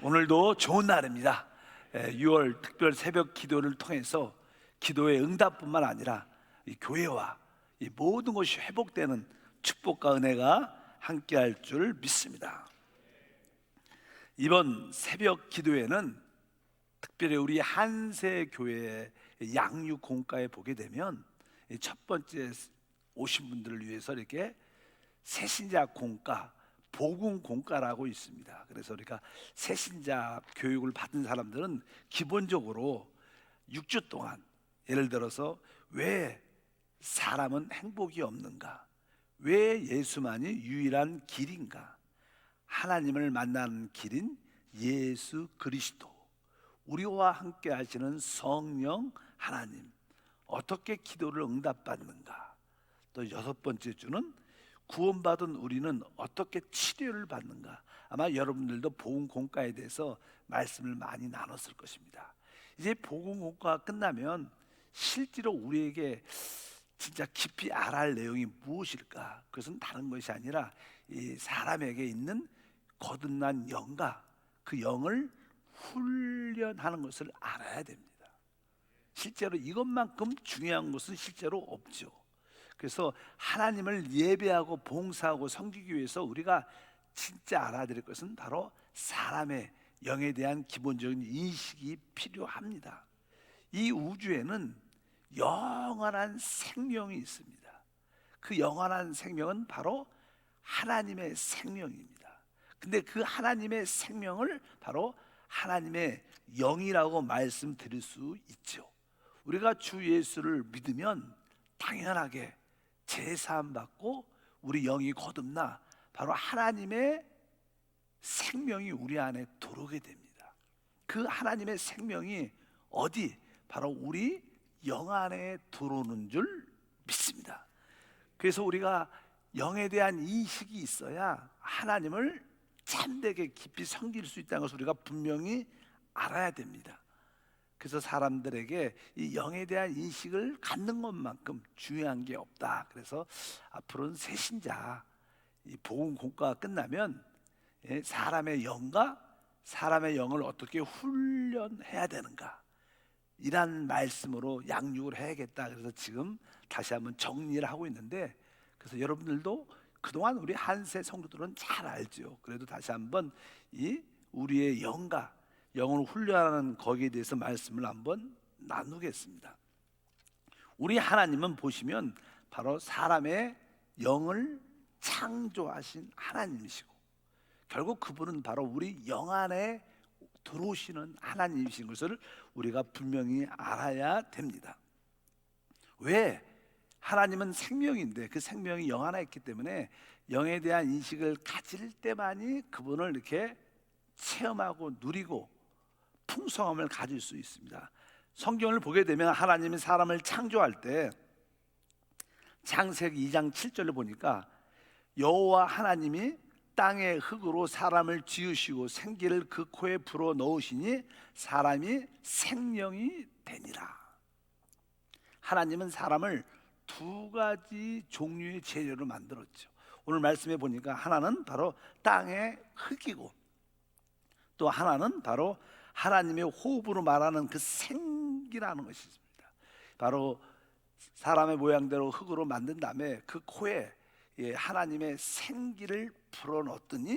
오늘도 좋은 날입니다. 6월 특별 새벽 기도를 통해서 기도의 응답뿐만 아니라 이 교회와 이 모든 것이 회복되는 축복과 은혜가 함께할 줄 믿습니다. 이번 새벽 기도회는 특별히 우리 한세교회 양육 공과에 보게 되면 첫 번째 오신 분들을 위해서 이렇게 새신자 공과, 복음 공과라고 있습니다. 그래서 우리가 새신자 교육을 받은 사람들은 기본적으로 6주 동안, 예를 들어서 왜 사람은 행복이 없는가, 왜 예수만이 유일한 길인가, 하나님을 만나는 길인 예수 그리스도, 우리와 함께 하시는 성령 하나님, 어떻게 기도를 응답받는가, 또 6번째 주는 구원받은 우리는 어떻게 치료를 받는가. 아마 여러분들도 복음 공과에 대해서 말씀을 많이 나눴을 것입니다. 이제 복음 공과가 끝나면 실제로 우리에게 진짜 깊이 알아야 할 내용이 무엇일까? 그것은 다른 것이 아니라 이 사람에게 있는 거듭난 영과 그 영을 훈련하는 것을 알아야 됩니다. 실제로 이것만큼 중요한 것은 실제로 없죠. 그래서 하나님을 예배하고 봉사하고 섬기기 위해서 우리가 진짜 알아야 될 것은 바로 사람의 영에 대한 기본적인 인식이 필요합니다. 이 우주에는 영원한 생명이 있습니다. 그 영원한 생명은 바로 하나님의 생명입니다. 근데 그 하나님의 생명을 바로 하나님의 영이라고 말씀드릴 수 있죠. 우리가 주 예수를 믿으면 당연하게 제사함 받고 우리 영이 거듭나 바로 하나님의 생명이 우리 안에 들어오게 됩니다. 그 하나님의 생명이 어디? 바로 우리 영 안에 들어오는 줄 믿습니다. 그래서 우리가 영에 대한 인식이 있어야 하나님을 참되게 깊이 섬길 수 있다는 것을 우리가 분명히 알아야 됩니다. 그래서 사람들에게 이 영에 대한 인식을 갖는 것만큼 중요한 게 없다. 그래서 앞으로는 새신자 이 복음 공과가 끝나면 사람의 영과 사람의 영을 어떻게 훈련해야 되는가, 이란 말씀으로 양육을 해야겠다. 그래서 지금 다시 한번 정리를 하고 있는데, 그래서 여러분들도 그동안 우리 한세 성도들은 잘 알죠. 그래도 다시 한번 이 우리의 영과 영을 훈련하는 거기에 대해서 말씀을 한번 나누겠습니다. 우리 하나님은 보시면 바로 사람의 영을 창조하신 하나님이시고, 결국 그분은 바로 우리 영 안에 들어오시는 하나님이신 것을 우리가 분명히 알아야 됩니다. 왜? 하나님은 생명인데 그 생명이 영 안에 있기 때문에 영에 대한 인식을 가질 때만이 그분을 이렇게 체험하고 누리고 풍성함을 가질 수 있습니다. 성경을 보게 되면 하나님이 사람을 창조할 때 창세기 2장 7절을 보니까 여호와 하나님이 땅의 흙으로 사람을 지으시고 생기를 그 코에 불어 넣으시니 사람이 생명이 되니라. 하나님은 사람을 두 가지 종류의 재료로 만들었죠. 오늘 말씀해 보니까 하나는 바로 땅의 흙이고 또 하나는 바로 하나님의 호흡으로 말하는 그 생기라는 것이 있습니다. 바로 사람의 모양대로 흙으로 만든 다음에 그 코에 하나님의 생기를 불어넣었더니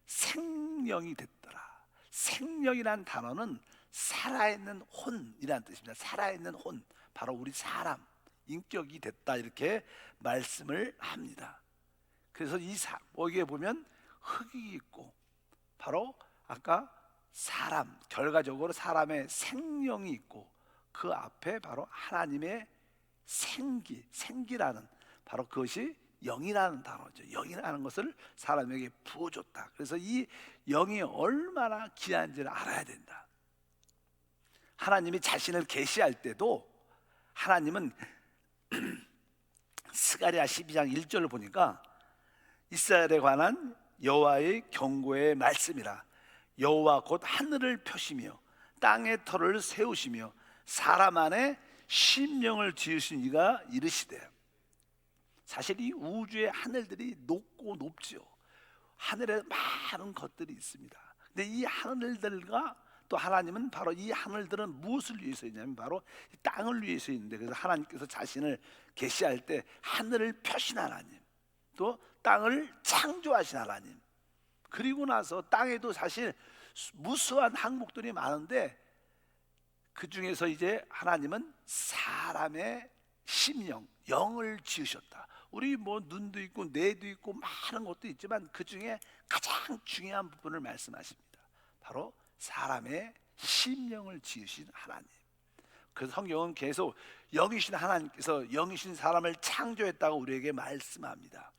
생명이 됐더라. 생명이란 단어는 살아있는 혼이라는 뜻입니다. 살아있는 혼, 바로 우리 사람 인격이 됐다, 이렇게 말씀을 합니다. 그래서 여기에 보면 흙이 있고 바로 아까 사람, 결과적으로 사람의 생명이 있고 그 앞에 바로 하나님의 생기라는 바로 그것이 영이라는 단어죠. 영이라는 것을 사람에게 부어줬다. 그래서 이 영이 얼마나 귀한지를 알아야 된다. 하나님이 자신을 계시할 때도 하나님은 스가랴 12장 1절을 보니까 이스라엘에 관한 여호와의 경고의 말씀이라. 여호와 곧 하늘을 펴시며 땅의 터를 세우시며 사람 안에 심령을 지으신 이가 이르시되. 사실 이 우주의 하늘들이 높고 높죠. 하늘에 많은 것들이 있습니다. 근데 이 하늘들과 또 하나님은 바로 이 하늘들은 무엇을 위해서 있냐면 바로 이 땅을 위해서 있는데, 그래서 하나님께서 자신을 계시할 때 하늘을 펴신 하나님, 또 땅을 창조하신 하나님, 그리고 나서 땅에도 사실 무수한 항목들이 많은데 그 중에서 이제 하나님은 사람의 심령, 영을 지으셨다. 우리 뭐 눈도 있고 뇌도 있고 많은 것도 있지만 그 중에 가장 중요한 부분을 말씀하십니다. 바로 사람의 심령을 지으신 하나님. 그래서 성경은 계속 영이신 하나님께서 영이신 사람을 창조했다고 우리에게 말씀합니다.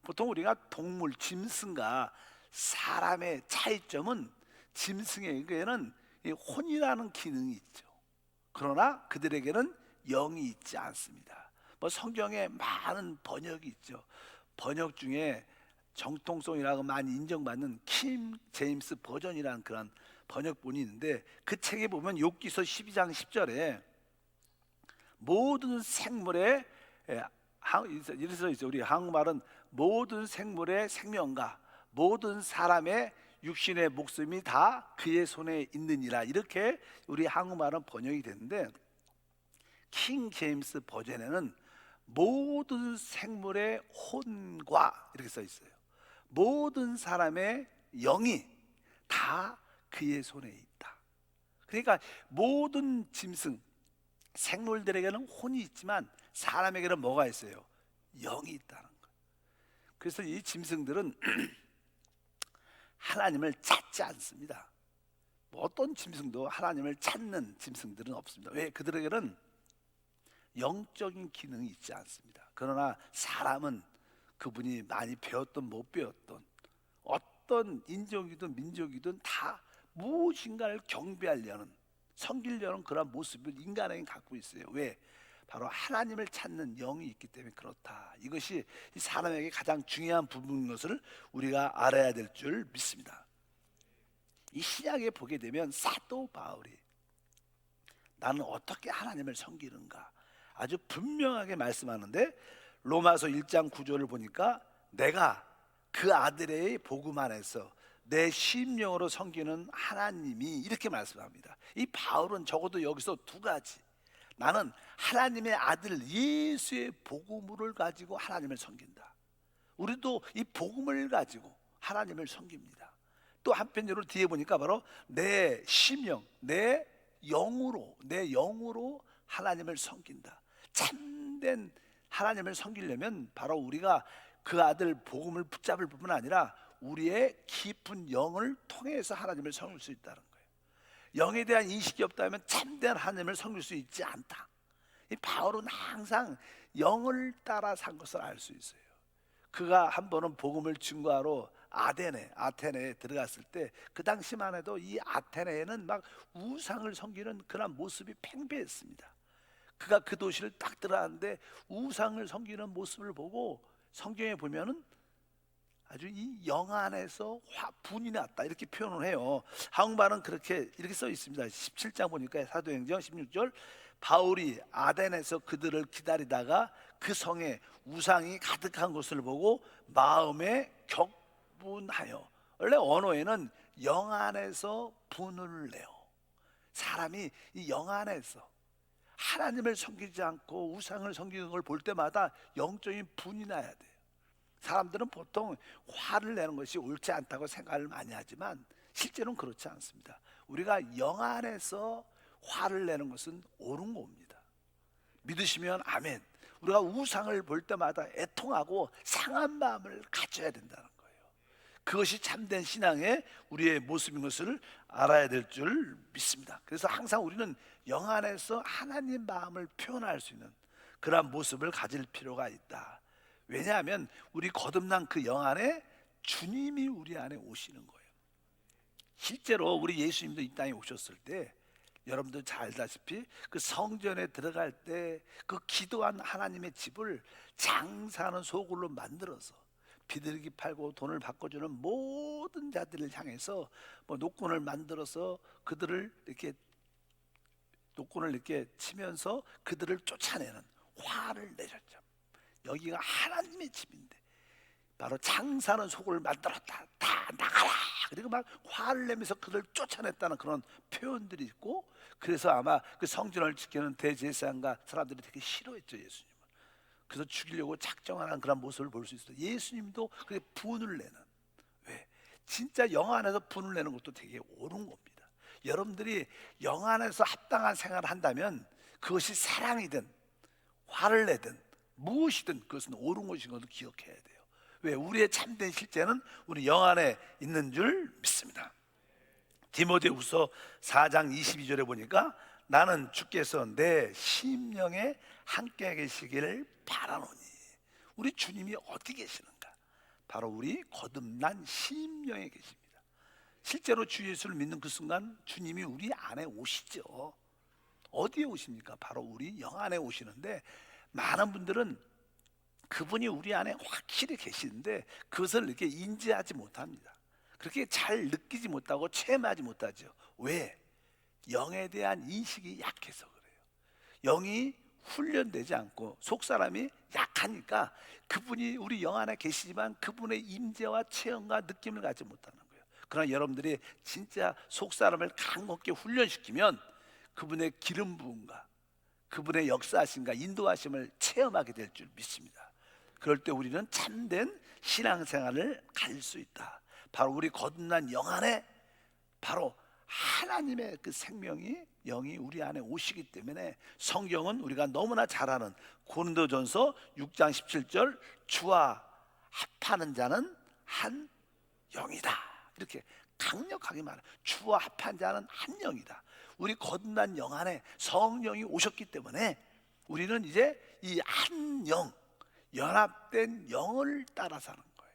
보통 우리가 동물, 짐승과 사람의 차이점은 짐승에게는 이 혼이라는 기능이 있죠. 그러나 그들에게는 영이 있지 않습니다. 뭐 성경에 많은 번역이 있죠. 번역 중에 정통성이라고 많이 인정받는 킴 제임스 버전이라는 그런 번역본이 있는데 그 책에 보면 욥기서 12장 10절에 모든 생물의 이래서 이제 우리 한국말은 모든 생물의 생명과 모든 사람의 육신의 목숨이 다 그의 손에 있느니라, 이렇게 우리 한국말은 번역이 되는데 킹 제임스 버전에는 모든 생물의 혼과 이렇게 써 있어요. 모든 사람의 영이 다 그의 손에 있다. 그러니까 모든 짐승, 생물들에게는 혼이 있지만 사람에게는 뭐가 있어요? 영이 있다는 거예요. 그래서 이 짐승들은 하나님을 찾지 않습니다. 뭐 어떤 짐승도 하나님을 찾는 짐승들은 없습니다. 왜? 그들에게는 영적인 기능이 있지 않습니다. 그러나 사람은 그분이 많이 배웠던 못 배웠던 어떤 인종이든 민족이든 다 무엇인가를 경배하려는, 섬기려는 그런 모습을 인간에게 갖고 있어요. 왜? 바로 하나님을 찾는 영이 있기 때문에 그렇다. 이것이 이 사람에게 가장 중요한 부분인 것을 우리가 알아야 될 줄 믿습니다. 이 신약에 보게 되면 사도 바울이 나는 어떻게 하나님을 섬기는가 아주 분명하게 말씀하는데, 로마서 1장 9절을 보니까 내가 그 아들의 복음 안에서 내 심령으로 섬기는 하나님이, 이렇게 말씀합니다. 이 바울은 적어도 여기서 두 가지, 나는 하나님의 아들 예수의 복음을 가지고 하나님을 섬긴다. 우리도 이 복음을 가지고 하나님을 섬깁니다. 또 한편으로 뒤에 보니까 바로 내 심령, 내 영으로 하나님을 섬긴다. 참된 하나님을 섬기려면 바로 우리가 그 아들 복음을 붙잡을 뿐만 아니라 우리의 깊은 영을 통해서 하나님을 섬길 수 있다는 거예요. 영에 대한 인식이 없다면 참된 하나님을 섬길 수 있지 않다. 이 바울은 항상 영을 따라 산 것을 알 수 있어요. 그가 한 번은 복음을 증거하러 아테네에 들어갔을 때 그 당시만 해도 이 아테네에는 막 우상을 섬기는 그런 모습이 팽배했습니다. 그가 그 도시를 딱 들어갔는데 우상을 섬기는 모습을 보고 성경에 보면은 아주 이 영 안에서 분이 났다, 이렇게 표현을 해요. 한국말은 이렇게 써 있습니다. 17장 보니까 사도행전 16절, 바울이 아덴에서 그들을 기다리다가 그 성에 우상이 가득한 것을 보고 마음에 격분하여, 원래 언어에는 영 안에서 분을 내요. 사람이 이 영 안에서 하나님을 섬기지 않고 우상을 섬기는 걸 볼 때마다 영적인 분이 나야 돼요. 사람들은 보통 화를 내는 것이 옳지 않다고 생각을 많이 하지만 실제로는 그렇지 않습니다. 우리가 영 안에서 화를 내는 것은 옳은 겁니다. 믿으시면 아멘. 우리가 우상을 볼 때마다 애통하고 상한 마음을 가져야 된다는 거예요. 그것이 참된 신앙의 우리의 모습인 것을 알아야 될 줄 믿습니다. 그래서 항상 우리는 영 안에서 하나님 마음을 표현할 수 있는 그런 모습을 가질 필요가 있다. 왜냐하면 우리 거듭난 그 영 안에 주님이 우리 안에 오시는 거예요. 실제로 우리 예수님도 이 땅에 오셨을 때 여러분들 잘 알다시피 그 성전에 들어갈 때 그 기도한 하나님의 집을 장사하는 소굴로 만들어서 비둘기 팔고 돈을 바꿔주는 모든 자들을 향해서 뭐 노권을 만들어서 그들을 이렇게 노권을 이렇게 치면서 그들을 쫓아내는 화를 내셨죠. 여기가 하나님의 집인데 바로 장사는 속을 만들었다. 다 나가라. 그리고 막 화를 내면서 그를 쫓아냈다는 그런 표현들이 있고, 그래서 아마 그 성전을 지키는 대제사장과 사람들이 되게 싫어했죠, 예수님을. 그래서 죽이려고 작정하는 그런 모습을 볼 수 있어요. 예수님도 그렇게 분을 내는, 왜? 진짜 영 안에서 분을 내는 것도 되게 옳은 겁니다. 여러분들이 영 안에서 합당한 생활을 한다면 그것이 사랑이든 화를 내든 무엇이든 그것은 옳은 것인 것을 기억해야 돼요. 왜? 우리의 참된 실제는 우리 영 안에 있는 줄 믿습니다. 디모데후서 4장 22절에 보니까 나는 주께서 내 심령에 함께 계시기를 바라노니. 우리 주님이 어디 계시는가? 바로 우리 거듭난 심령에 계십니다. 실제로 주 예수를 믿는 그 순간 주님이 우리 안에 오시죠. 어디에 오십니까? 바로 우리 영 안에 오시는데, 많은 분들은 그분이 우리 안에 확실히 계시는데 그것을 이렇게 인지하지 못합니다. 그렇게 잘 느끼지 못하고 체험하지 못하죠. 왜? 영에 대한 인식이 약해서 그래요. 영이 훈련되지 않고 속사람이 약하니까 그분이 우리 영 안에 계시지만 그분의 임재와 체험과 느낌을 갖지 못하는 거예요. 그러나 여러분들이 진짜 속사람을 강건하게 훈련시키면 그분의 기름 부음과 그분의 역사하심과 인도하심을 체험하게 될 줄 믿습니다. 그럴 때 우리는 참된 신앙생활을 갈 수 있다. 바로 우리 거듭난 영 안에 바로 하나님의 그 생명이, 영이 우리 안에 오시기 때문에 성경은 우리가 너무나 잘 아는 고린도전서 6장 17절 주와 합하는 자는 한 영이다, 이렇게 강력하게 말해요. 주와 합한 자는 한 영이다. 우리 거듭난 영 안에 성령이 오셨기 때문에 우리는 이제 이 한 영, 연합된 영을 따라 사는 거예요.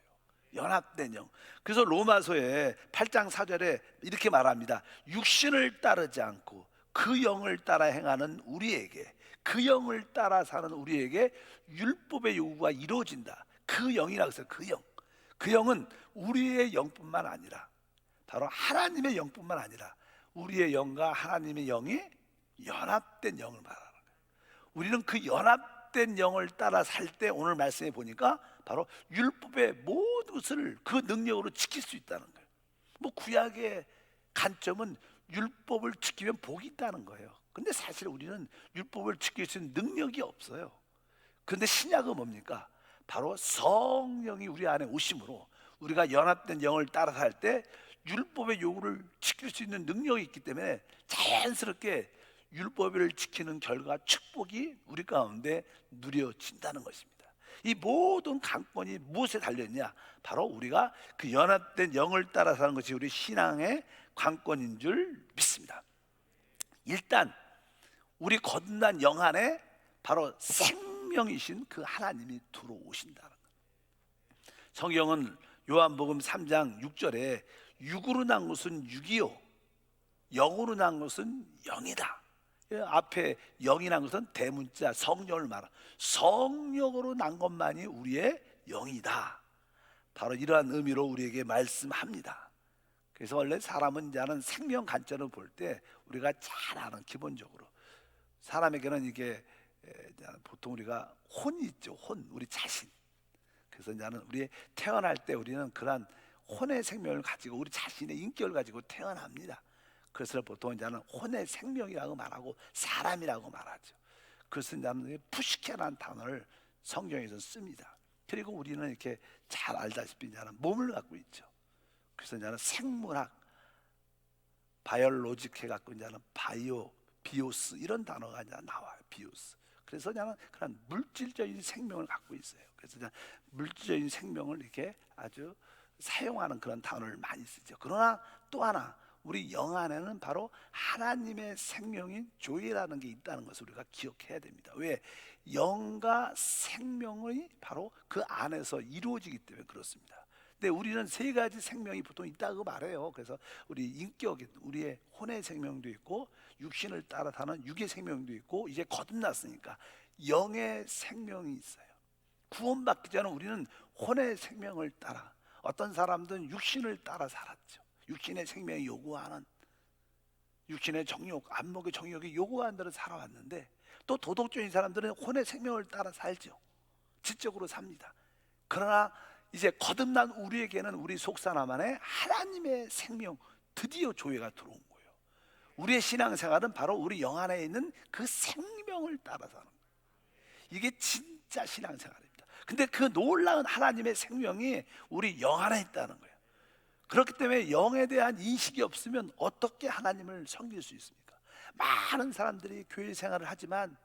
연합된 영. 그래서 로마서에 8장 4절에 이렇게 말합니다. 육신을 따르지 않고 그 영을 따라 행하는 우리에게, 그 영을 따라 사는 우리에게 율법의 요구가 이루어진다. 그 영이라고 해서 그 영. 그 영은 우리의 영뿐만 아니라 바로 하나님의 영뿐만 아니라 우리의 영과 하나님의 영이 연합된 영을 말하는 거예요. 우리는 그 연합된 영을 따라 살 때 오늘 말씀해 보니까 바로 율법의 모든 것을 그 능력으로 지킬 수 있다는 거예요. 뭐 구약의 관점은 율법을 지키면 복이 있다는 거예요. 근데 사실 우리는 율법을 지킬 수 있는 능력이 없어요. 그런데 신약은 뭡니까? 바로 성령이 우리 안에 오심으로 우리가 연합된 영을 따라 살 때 율법의 요구를 지킬 수 있는 능력이 있기 때문에 자연스럽게 율법을 지키는 결과 축복이 우리 가운데 누려진다는 것입니다. 이 모든 강권이 무엇에 달렸냐? 바로 우리가 그 연합된 영을 따라 사는 것이 우리 신앙의 관건인 줄 믿습니다. 일단 우리 거듭난 영 안에 바로 생명이신 그 하나님이 들어오신다는 거예요. 성경은 요한복음 3장 6절에 육으로 난 것은 육이요 영으로 난 것은 영이다. 앞에 영이란 것은 대문자 성령을 말하, 성령으로 난 것만이 우리의 영이다. 바로 이러한 의미로 우리에게 말씀합니다. 그래서 원래 사람은 이제는 생명 관점을 볼 때 우리가 잘 아는, 기본적으로 사람에게는 이게 보통 우리가 혼이 있죠. 혼, 우리 자신. 그래서 이제는 우리 태어날 때 우리는 그러한 혼의 생명을 가지고 우리 자신의 인격을 가지고 태어납니다. 그것을 보통 이제는 혼의 생명이라고 말하고 사람이라고 말하죠. 그것은 이제는 푸시케라는 단어를 성경에서 씁니다. 그리고 우리는 이렇게 잘 알다시피 이제는 몸을 갖고 있죠. 그래서 이제는 생물학, 바이올로직 해갖고 이제는 바이오, 비오스 이런 단어가 이제 나와요. 비오스. 그래서 이제는 그런 물질적인 생명을 갖고 있어요. 그래서 이제 물질적인 생명을 이렇게 아주 사용하는 그런 단어를 많이 쓰죠. 그러나 또 하나 우리 영 안에는 바로 하나님의 생명인 조이라는 게 있다는 것을 우리가 기억해야 됩니다. 왜? 영과 생명이 바로 그 안에서 이루어지기 때문에 그렇습니다. 근데 우리는 세 가지 생명이 보통 있다고 말해요. 그래서 우리 인격인 우리의 혼의 생명도 있고 육신을 따라 사는 육의 생명도 있고 이제 거듭났으니까 영의 생명이 있어요. 구원받기 전에 우리는 혼의 생명을 따라, 어떤 사람들은 육신을 따라 살았죠. 육신의 생명이 요구하는, 육신의 정욕, 안목의 정욕이 요구하는 대로 살아왔는데 또 도덕적인 사람들은 혼의 생명을 따라 살죠. 지적으로 삽니다. 그러나 이제 거듭난 우리에게는 우리 속사람 안에 하나님의 생명, 드디어 조회가 들어온 거예요. 우리의 신앙생활은 바로 우리 영 안에 있는 그 생명을 따라 사는 거예요. 이게 진짜 신앙생활입니다. 근데 그 놀라운 하나님의 생명이 우리 영 안에 있다는 거예요. 그렇기 때문에 영에 대한 인식이 없으면 어떻게 하나님을 섬길 수 있습니까? 많은 사람들이 교회 생활을 하지만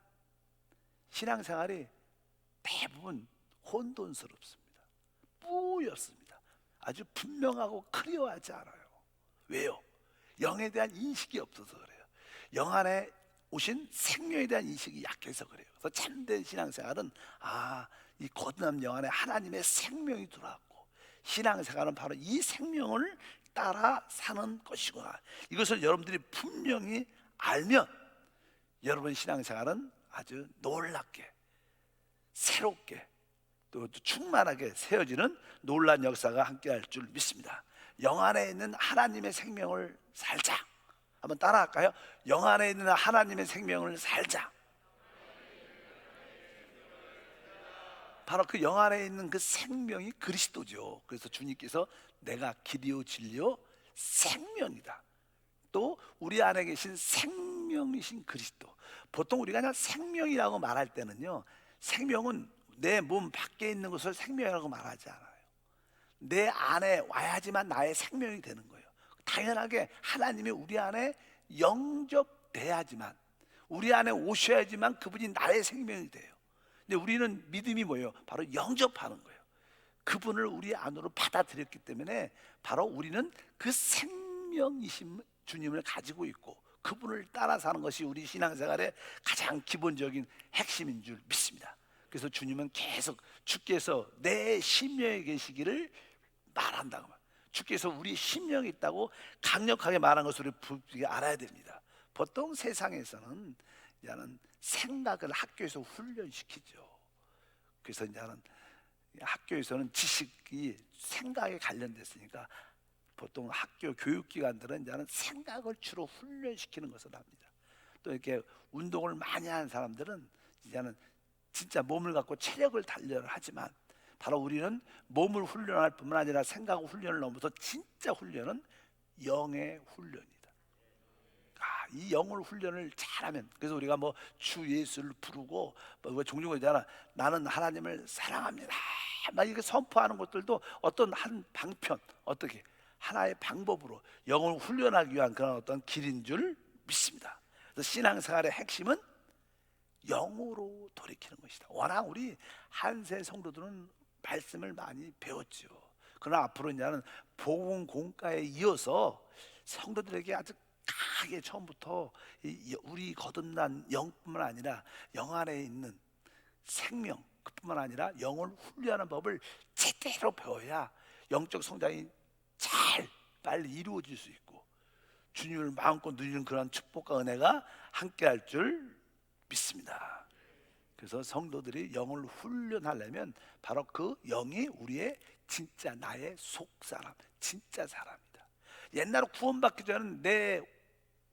신앙생활이 대부분 혼돈스럽습니다. 뿌옇습니다. 아주 분명하고 클리어하지 않아요. 왜요? 영에 대한 인식이 없어서 그래요. 영 안에 오신 생명에 대한 인식이 약해서 그래요. 그래서 참된 신앙생활은 이 거듭난 영 안에 하나님의 생명이 들어왔고, 신앙생활은 바로 이 생명을 따라 사는 것이구나. 이것을 여러분들이 분명히 알면 여러분 신앙생활은 아주 놀랍게, 새롭게, 또 충만하게 세워지는 놀라운 역사가 함께할 줄 믿습니다. 영 안에 있는 하나님의 생명을 살자. 한번 따라할까요? 영 안에 있는 하나님의 생명을 살자. 바로 그 영 안에 있는 그 생명이 그리스도죠. 그래서 주님께서 내가 길이요 진리요 생명이다. 또 우리 안에 계신 생명이신 그리스도. 보통 우리가 그냥 생명이라고 말할 때는요, 생명은 내 몸 밖에 있는 것을 생명이라고 말하지 않아요. 내 안에 와야지만 나의 생명이 되는 거예요. 당연하게 하나님이 우리 안에 영접돼야지만, 우리 안에 오셔야지만 그분이 나의 생명이 돼요. 근데 우리는 믿음이 뭐예요? 바로 영접하는 거예요. 그분을 우리 안으로 받아들였기 때문에 바로 우리는 그 생명이신 주님을 가지고 있고 그분을 따라 사는 것이 우리 신앙생활의 가장 기본적인 핵심인 줄 믿습니다. 그래서 주님은 계속 주께서 내 심령에 계시기를 말한다고 말. 주께서 우리 심령에 있다고 강력하게 말한 것을 우리 알아야 됩니다. 보통 세상에서는 이제는 생각을 학교에서 훈련시키죠. 그래서 이제는 학교에서는 지식이 생각에 관련됐으니까 보통 학교 교육기관들은 이제는 생각을 주로 훈련시키는 것을 합니다. 또 이렇게 운동을 많이 하는 사람들은 이제는 진짜 몸을 갖고 체력을 단련을 하지만 바로 우리는 몸을 훈련할 뿐만 아니라 생각 훈련을 넘어서 진짜 훈련은 영의 훈련이다. 이 영을 훈련을 잘하면, 그래서 우리가 뭐 주 예수를 부르고 뭐 종종 그러잖아. 나는 하나님을 사랑합니다. 막 이렇게 선포하는 것들도 어떤 한 방편, 어떻게 하나의 방법으로 영을 훈련하기 위한 그런 어떤 길인 줄 믿습니다. 그래서 신앙생활의 핵심은 영으로 돌이키는 것이다. 워낙 우리 한세 성도들은 말씀을 많이 배웠죠. 그러나 앞으로 이제는 복음 공가에 이어서 성도들에게 아주 강하게 처음부터 우리 거듭난 영뿐만 아니라 영 안에 있는 생명, 그뿐만 아니라 영을 훈련하는 법을 제대로 배워야 영적 성장이 잘 빨리 이루어질 수 있고 주님을 마음껏 누리는 그런 축복과 은혜가 함께할 줄 믿습니다. 그래서 성도들이 영을 훈련하려면 바로 그 영이 우리의 진짜 나의 속사람, 진짜 사람이다. 옛날에 구원받기 전에는 내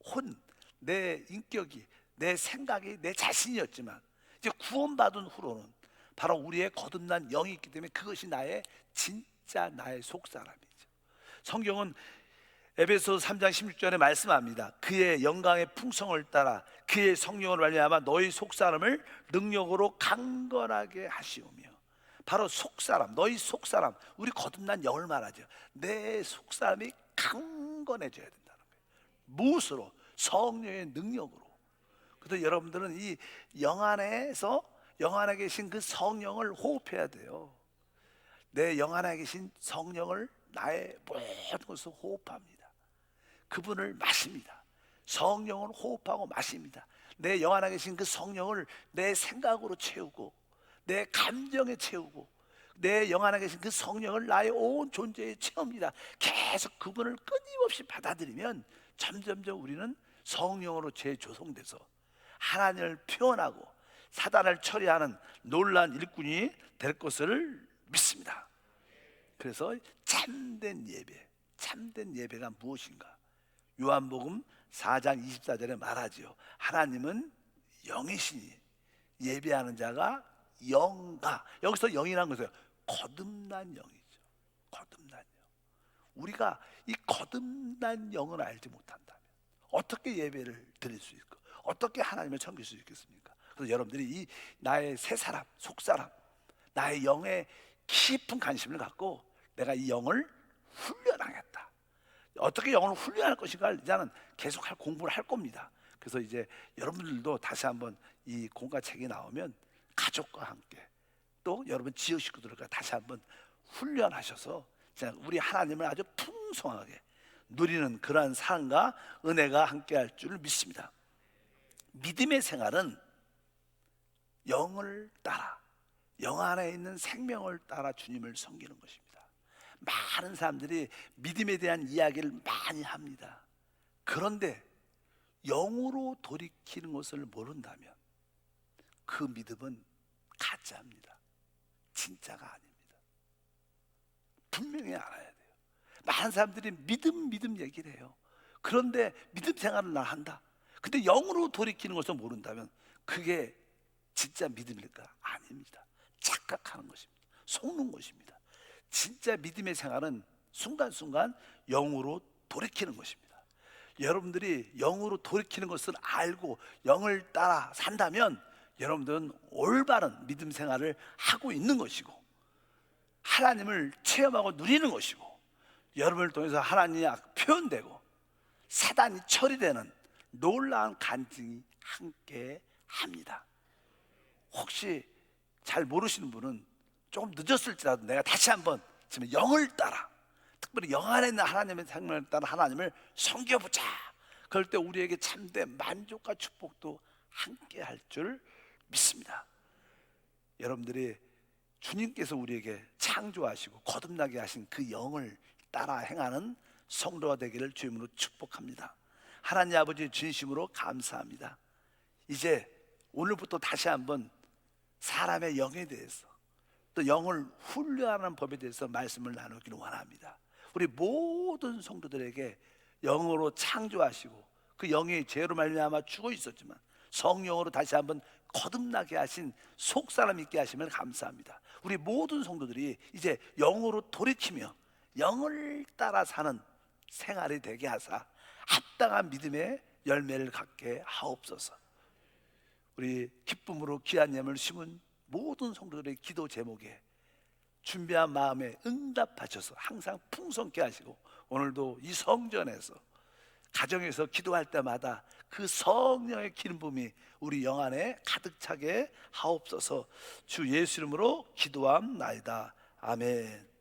혼, 내 인격이, 내 생각이 내 자신이었지만 이제 구원받은 후로는 바로 우리의 거듭난 영이 있기 때문에 그것이 나의 진짜 나의 속사람이죠. 성경은 에베소서 3장 16절에 말씀합니다. 그의 영광의 풍성을 따라 그의 성령을 말미암아 너희 속사람을 능력으로 강건하게 하시오며. 바로 속사람, 너희 속사람, 우리 거듭난 영을 말하죠. 내 속사람이 강건해져야 된다는 거예요. 무엇으로? 성령의 능력으로. 그래서 여러분들은 이 영 안에서 영 안에 계신 그 성령을 호흡해야 돼요. 내 영 안에 계신 성령을 나의 모든 것을 호흡합니다. 그분을 마십니다. 성령을 호흡하고 마십니다. 내 영 안에 계신 그 성령을 내 생각으로 채우고 내 감정에 채우고 내 영 안에 계신 그 성령을 나의 온 존재에 채웁니다. 계속 그분을 끊임없이 받아들이면 점점점 우리는 성령으로 재조성돼서 하나님을 표현하고 사단을 처리하는 놀라운 일꾼이 될 것을 믿습니다. 그래서 참된 예배가 무엇인가? 요한복음 4장 24절에 말하지요. 하나님은 영이시니 예배하는 자가 영가. 여기서 영이라는 것은 거듭난 영이죠. 거듭난 영. 우리가 이 거듭난 영을 알지 못한다면 어떻게 예배를 드릴 수 있고 어떻게 하나님을 섬길 수 있겠습니까? 그래서 여러분들이 이 나의 새 사람, 속 사람, 나의 영에 깊은 관심을 갖고 내가 이 영을 훈련하겠다. 어떻게 영을 훈련할 것인가 이제는 계속 공부를 할 겁니다. 그래서 이제 여러분들도 다시 한번 이 공과책이 나오면 가족과 함께 또 여러분 지역 식구들과 다시 한번 훈련하셔서 우리 하나님을 아주 풍성하게 누리는 그러한 삶과 은혜가 함께할 줄 믿습니다. 믿음의 생활은 영을 따라, 영 안에 있는 생명을 따라 주님을 섬기는 것입니다. 많은 사람들이 믿음에 대한 이야기를 많이 합니다. 그런데 영으로 돌이키는 것을 모른다면 그 믿음은 가짜입니다. 진짜가 아닙니다. 분명히 알아야 돼요. 많은 사람들이 믿음 얘기를 해요. 그런데 믿음 생활을 나 한다. 근데 영으로 돌이키는 것을 모른다면 그게 진짜 믿음일까? 아닙니다. 착각하는 것입니다. 속는 것입니다. 진짜 믿음의 생활은 순간순간 영으로 돌이키는 것입니다. 여러분들이 영으로 돌이키는 것을 알고 영을 따라 산다면 여러분들은 올바른 믿음 생활을 하고 있는 것이고 하나님을 체험하고 누리는 것이고 여러분을 통해서 하나님이 표현되고 사단이 처리되는 놀라운 간증이 함께 합니다. 혹시 잘 모르시는 분은 조금 늦었을지라도 내가 다시 한번 지금 영을 따라 특별히 영 안에 있는 하나님의 생명을 따라 하나님을 섬겨보자. 그럴 때 우리에게 참된 만족과 축복도 함께 할 줄 믿습니다. 여러분들이 주님께서 우리에게 창조하시고 거듭나게 하신 그 영을 따라 행하는 성도가 되기를 주님으로 축복합니다. 하나님 아버지 진심으로 감사합니다. 이제 오늘부터 다시 한번 사람의 영에 대해서 또 영을 훈련하는 법에 대해서 말씀을 나누기를 원합니다. 우리 모든 성도들에게 영으로 창조하시고 그 영이 죄로 말미암아 죽어 있었지만 성령으로 다시 한번 거듭나게 하신 속사람 있게 하시면 감사합니다. 우리 모든 성도들이 이제 영으로 돌이키며 영을 따라 사는 생활이 되게 하사 합당한 믿음의 열매를 갖게 하옵소서. 우리 기쁨으로 귀한 예물을 심은 모든 성도들의 기도 제목에 준비한 마음에 응답하셔서 항상 풍성케 하시고 오늘도 이 성전에서 가정에서 기도할 때마다 그 성령의 기름 부음이 우리 영 안에 가득 차게 하옵소서. 주 예수 이름으로 기도함나이다. 아멘.